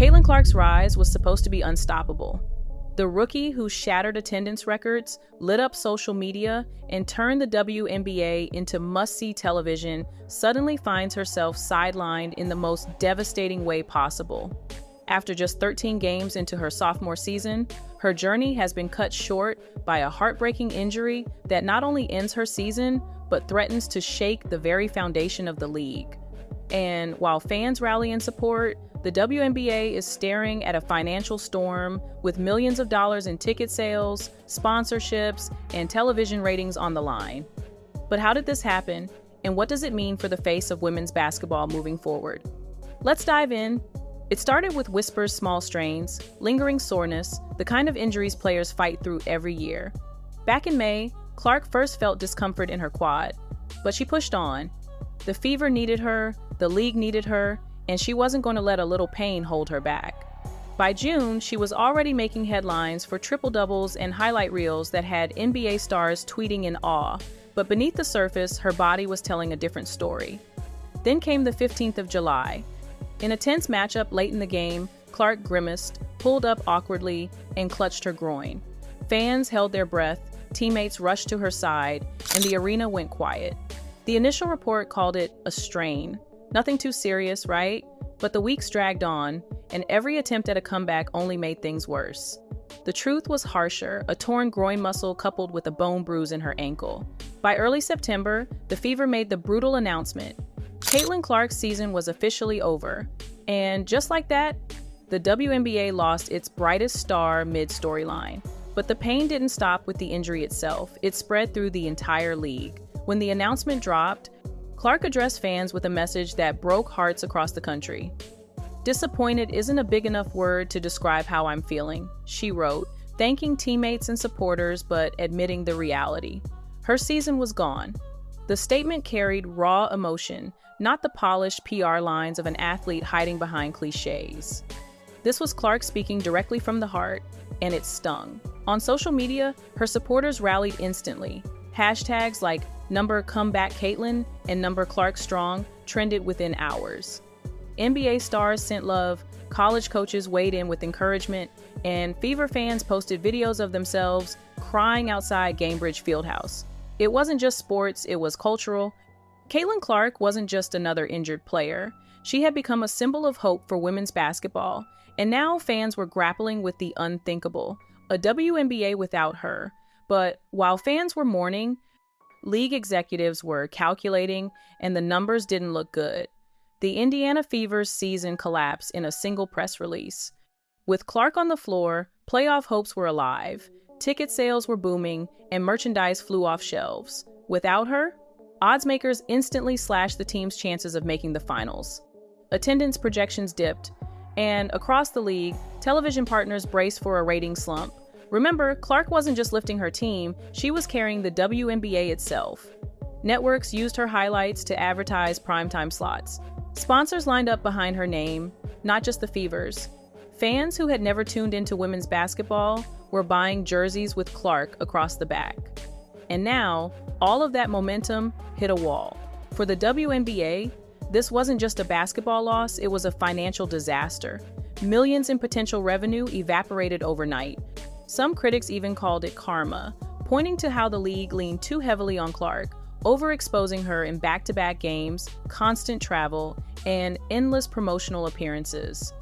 Caitlin Clark's rise was supposed to be unstoppable. The rookie who shattered attendance records, lit up social media, and turned the WNBA into must-see television suddenly finds herself sidelined in the most devastating way possible. After just 13 games into her sophomore season, her journey has been cut short by a heartbreaking injury that not only ends her season, but threatens to shake the very foundation of the league. And while fans rally in support, the WNBA is staring at a financial storm with millions of dollars in ticket sales, sponsorships, and television ratings on the line. But how did this happen, and what does it mean for the face of women's basketball moving forward? Let's dive in. It started with whispers, small strains, lingering soreness, the kind of injuries players fight through every year. Back in May, Clark first felt discomfort in her quad, but she pushed on. The fever needed her, the league needed her, and she wasn't going to let a little pain hold her back. By June, she was already making headlines for triple-doubles and highlight reels that had NBA stars tweeting in awe, but beneath the surface, her body was telling a different story. Then came the 15th of July. In a tense matchup late in the game, Clark grimaced, pulled up awkwardly, and clutched her groin. Fans held their breath, teammates rushed to her side, and the arena went quiet. The initial report called it a strain. Nothing too serious, right? But the weeks dragged on, and every attempt at a comeback only made things worse. The truth was harsher, a torn groin muscle coupled with a bone bruise in her ankle. By early September, the Fever made the brutal announcement. Caitlin Clark's season was officially over, and just like that, the WNBA lost its brightest star mid-storyline. But the pain didn't stop with the injury itself. It spread through the entire league. When the announcement dropped, Clark addressed fans with a message that broke hearts across the country. "Disappointed isn't a big enough word to describe how I'm feeling," she wrote, thanking teammates and supporters but admitting the reality. Her season was gone. The statement carried raw emotion, not the polished PR lines of an athlete hiding behind cliches. This was Clark speaking directly from the heart, and it stung. On social media, her supporters rallied instantly. Hashtags like #ComebackCaitlin and #ClarkStrong trended within hours. NBA stars sent love, college coaches weighed in with encouragement, and Fever fans posted videos of themselves crying outside Gainbridge Fieldhouse. It wasn't just sports, it was cultural. Caitlin Clark wasn't just another injured player. She had become a symbol of hope for women's basketball, and now fans were grappling with the unthinkable, a WNBA without her. But while fans were mourning, league executives were calculating, and the numbers didn't look good. The Indiana Fever's season collapsed in a single press release. With Clark on the floor, playoff hopes were alive, ticket sales were booming, and merchandise flew off shelves. Without her, odds makers instantly slashed the team's chances of making the finals. Attendance projections dipped, and across the league, television partners braced for a rating slump. Remember, Clark wasn't just lifting her team, she was carrying the WNBA itself. Networks used her highlights to advertise primetime slots. Sponsors lined up behind her name, not just the Fevers. Fans who had never tuned into women's basketball were buying jerseys with Clark across the back. And now, all of that momentum hit a wall. For the WNBA, this wasn't just a basketball loss, it was a financial disaster. Millions in potential revenue evaporated overnight. Some critics even called it karma, pointing to how the league leaned too heavily on Clark, overexposing her in back-to-back games, constant travel, and endless promotional appearances.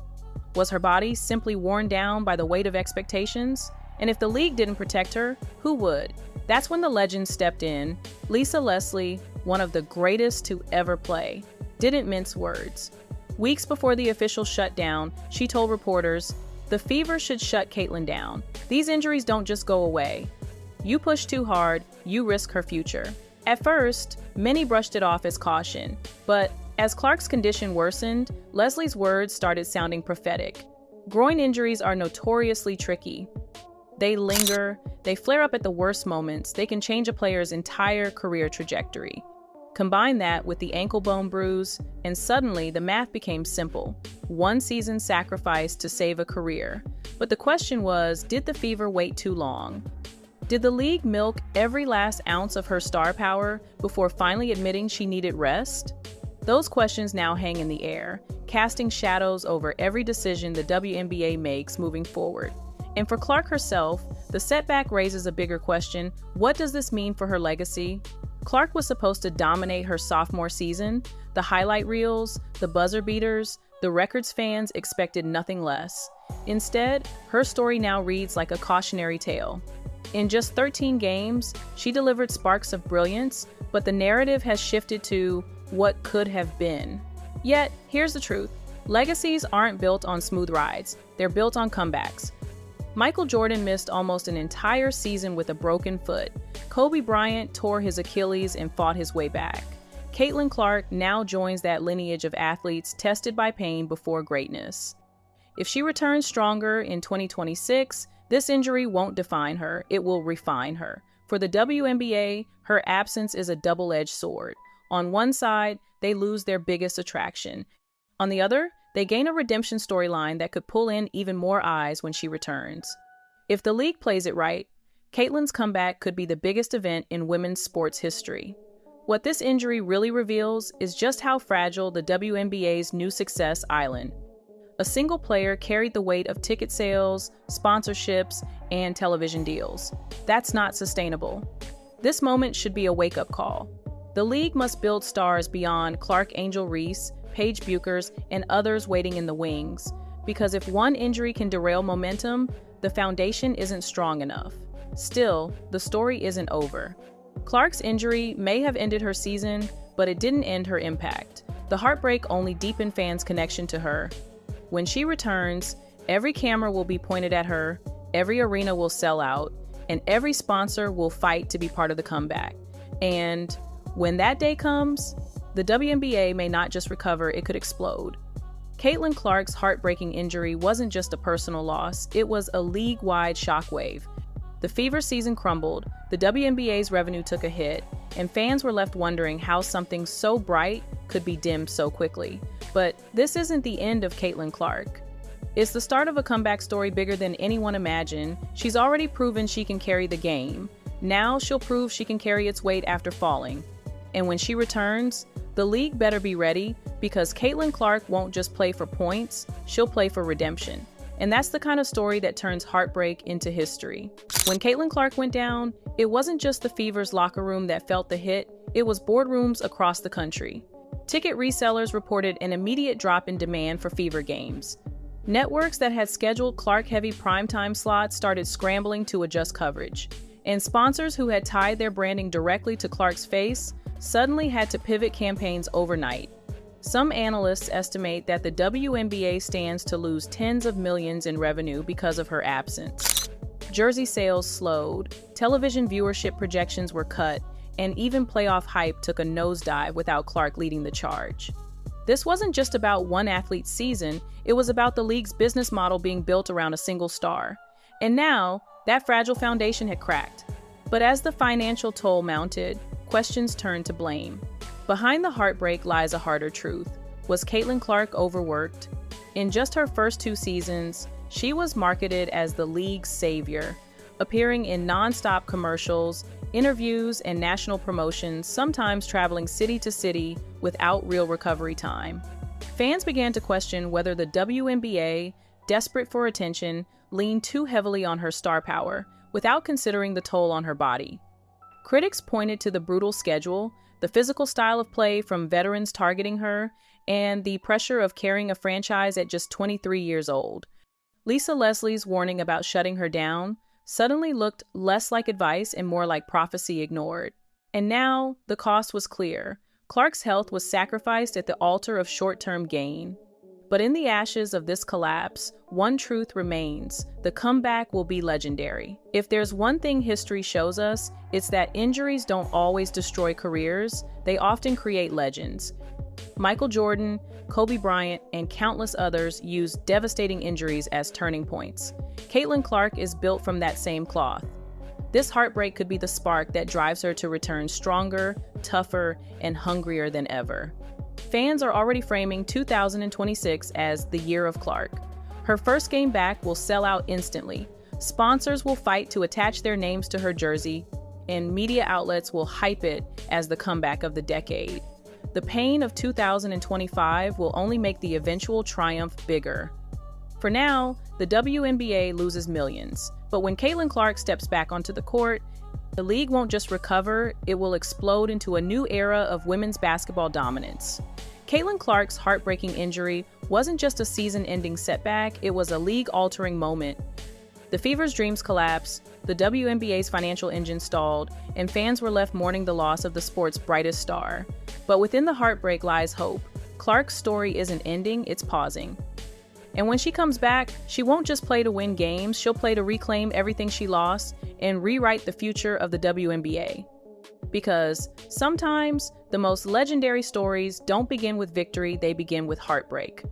Was her body simply worn down by the weight of expectations? And if the league didn't protect her, who would? That's when the legend stepped in. Lisa Leslie, one of the greatest to ever play, didn't mince words. Weeks before the official shutdown, she told reporters, "The Fever should shut Caitlin down. These injuries don't just go away. You push too hard, you risk her future." At first, many brushed it off as caution, but as Clark's condition worsened, Leslie's words started sounding prophetic. Groin injuries are notoriously tricky. They linger, they flare up at the worst moments, they can change a player's entire career trajectory. Combine that with the ankle bone bruise, and suddenly the math became simple. One season sacrificed to save a career. But the question was, did the Fever wait too long? Did the league milk every last ounce of her star power before finally admitting she needed rest? Those questions now hang in the air. casting shadows over every decision the WNBA makes moving forward. And for Clark herself, the setback raises a bigger question: what does this mean for her legacy? Clark was supposed to dominate her sophomore season. The highlight reels, the buzzer beaters, the records fans expected nothing less. Instead, her story now reads like a cautionary tale. In just 13 games, she delivered sparks of brilliance, but the narrative has shifted to what could have been. Yet, here's the truth. Legacies aren't built on smooth rides. They're built on comebacks. Michael Jordan missed almost an entire season with a broken foot. Kobe Bryant tore his Achilles and fought his way back. Caitlin Clark now joins that lineage of athletes tested by pain before greatness. If she returns stronger in 2026, this injury won't define her, it will refine her. For the WNBA, her absence is a double-edged sword. On one side, they lose their biggest attraction. On the other, they gain a redemption storyline that could pull in even more eyes when she returns. If the league plays it right, Caitlin's comeback could be the biggest event in women's sports history. What this injury really reveals is just how fragile the WNBA's new success island. A single player carried the weight of ticket sales, sponsorships, and television deals. That's not sustainable. This moment should be a wake-up call. The league must build stars beyond Clark Angel Reese, Paige Buchers, and others waiting in the wings. Because if one injury can derail momentum, the foundation isn't strong enough. Still, the story isn't over. Clark's injury may have ended her season, but it didn't end her impact. The heartbreak only deepened fans' connection to her. When she returns, every camera will be pointed at her, every arena will sell out, and every sponsor will fight to be part of the comeback. And when that day comes, the WNBA may not just recover, it could explode. Caitlin Clark's heartbreaking injury wasn't just a personal loss, it was a league-wide shockwave. The Fever season crumbled, the WNBA's revenue took a hit, and fans were left wondering how something so bright could be dimmed so quickly. But this isn't the end of Caitlin Clark. It's the start of a comeback story bigger than anyone imagined. She's already proven she can carry the game. Now she'll prove she can carry its weight after falling. And when she returns, the league better be ready, because Caitlin Clark won't just play for points, she'll play for redemption. And that's the kind of story that turns heartbreak into history. When Caitlin Clark went down, it wasn't just the Fever's locker room that felt the hit, it was boardrooms across the country. Ticket resellers reported an immediate drop in demand for Fever games. Networks that had scheduled Clark-heavy primetime slots started scrambling to adjust coverage. And sponsors who had tied their branding directly to Clark's face suddenly had to pivot campaigns overnight. Some analysts estimate that the WNBA stands to lose tens of millions in revenue because of her absence. Jersey sales slowed, television viewership projections were cut, and even playoff hype took a nosedive without Clark leading the charge. This wasn't just about one athlete's season, it was about the league's business model being built around a single star. And now, that fragile foundation had cracked. But as the financial toll mounted, questions turned to blame. Behind the heartbreak lies a harder truth. Was Caitlin Clark overworked? In just her first 2 seasons, she was marketed as the league's savior, appearing in non-stop commercials, interviews, and national promotions, sometimes traveling city to city without real recovery time. Fans began to question whether the WNBA, desperate for attention, leaned too heavily on her star power, without considering the toll on her body. Critics pointed to the brutal schedule, the physical style of play from veterans targeting her, and the pressure of carrying a franchise at just 23 years old. Lisa Leslie's warning about shutting her down suddenly looked less like advice and more like prophecy ignored. And now, the cost was clear. Clark's health was sacrificed at the altar of short-term gain. But in the ashes of this collapse, one truth remains: the comeback will be legendary. If there's one thing history shows us, it's that injuries don't always destroy careers, they often create legends. Michael Jordan, Kobe Bryant, and countless others used devastating injuries as turning points. Caitlin Clark is built from that same cloth. This heartbreak could be the spark that drives her to return stronger, tougher, and hungrier than ever. Fans are already framing 2026 as the year of Clark. Her first game back will sell out instantly. Sponsors will fight to attach their names to her jersey, and media outlets will hype it as the comeback of the decade. The The pain of 2025 will only make the eventual triumph bigger. For now, the WNBA loses millions, but when Caitlin Clark steps back onto the court, the league won't just recover, it will explode into a new era of women's basketball dominance. Caitlin Clark's heartbreaking injury wasn't just a season-ending setback, it was a league-altering moment. The Fever's dreams collapsed, the WNBA's financial engine stalled, and fans were left mourning the loss of the sport's brightest star. But within the heartbreak lies hope. Clark's story isn't ending, it's pausing. And when she comes back, she won't just play to win games, she'll play to reclaim everything she lost and rewrite the future of the WNBA. Because sometimes, the most legendary stories don't begin with victory, they begin with heartbreak.